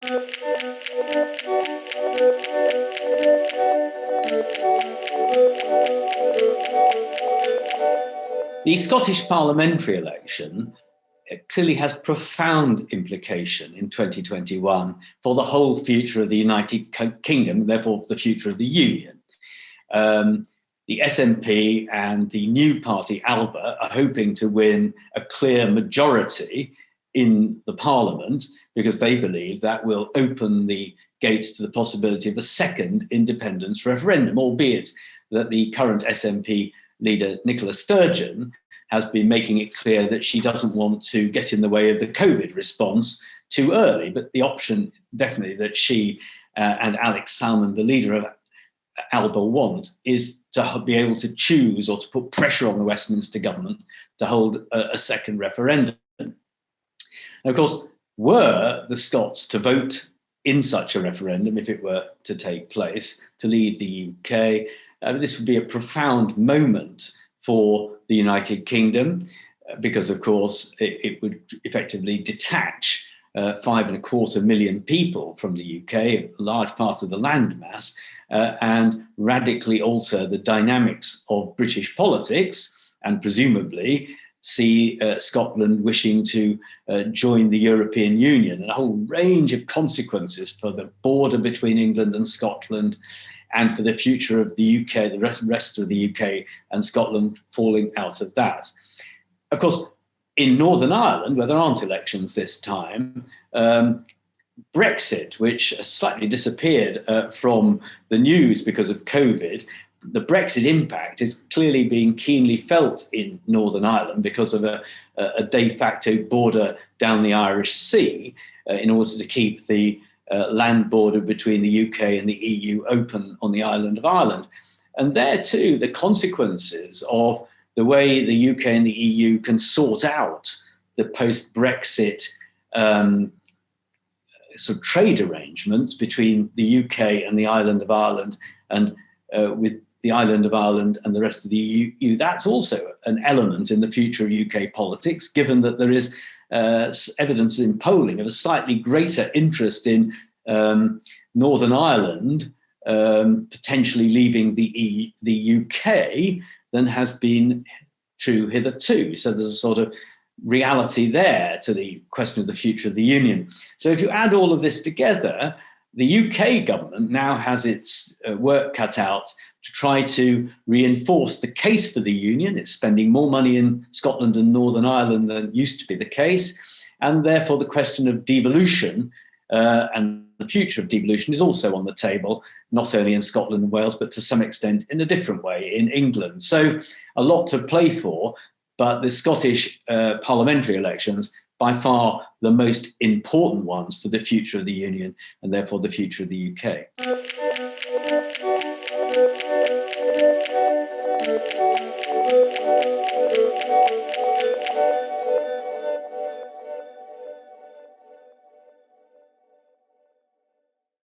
The Scottish parliamentary election clearly has profound implication in 2021 for the whole future of the United Kingdom, and therefore for the future of the Union. The SNP and the new party, ALBA, are hoping to win a clear majority in the parliament because they believe that will open the gates to the possibility of a second independence referendum, albeit that the current SNP leader, Nicola Sturgeon, has been making it clear that she doesn't want to get in the way of the COVID response too early. But the option, definitely, that she and Alex Salmond, the leader of ALBA, want is to be able to choose or to put pressure on the Westminster government to hold a second referendum. And of course, were the Scots to vote in such a referendum, if it were to take place, to leave the UK, this would be a profound moment for the United Kingdom, because, of course, it would effectively detach 5.25 million people from the UK, a large part of the landmass, and radically alter the dynamics of British politics, and presumably see Scotland wishing to join the European Union, and a whole range of consequences for the border between England and Scotland, and for the future of the UK, the rest of the UK and Scotland falling out of that. Of course, in Northern Ireland, where there aren't elections this time, Brexit, which has slightly disappeared from the news because of COVID, the Brexit impact is clearly being keenly felt in Northern Ireland because of a de facto border down the Irish Sea in order to keep the land border between the UK and the EU open on the island of Ireland. And there too, the consequences of the way the UK and the EU can sort out the post-Brexit sort of trade arrangements between the UK and the island of Ireland, and with the island of Ireland and the rest of the EU, that's also an element in the future of UK politics, given that there is evidence in polling of a slightly greater interest in Northern Ireland potentially leaving the UK than has been true hitherto. So there's a sort of reality there to the question of the future of the Union. So if you add all of this together, the UK government now has its work cut out to try to reinforce the case for the Union. It's spending more money in Scotland and Northern Ireland than used to be the case. And therefore, the question of devolution and the future of devolution is also on the table, not only in Scotland and Wales, but to some extent in a different way in England. So a lot to play for, but the Scottish parliamentary elections, by far the most important ones for the future of the Union and therefore the future of the UK.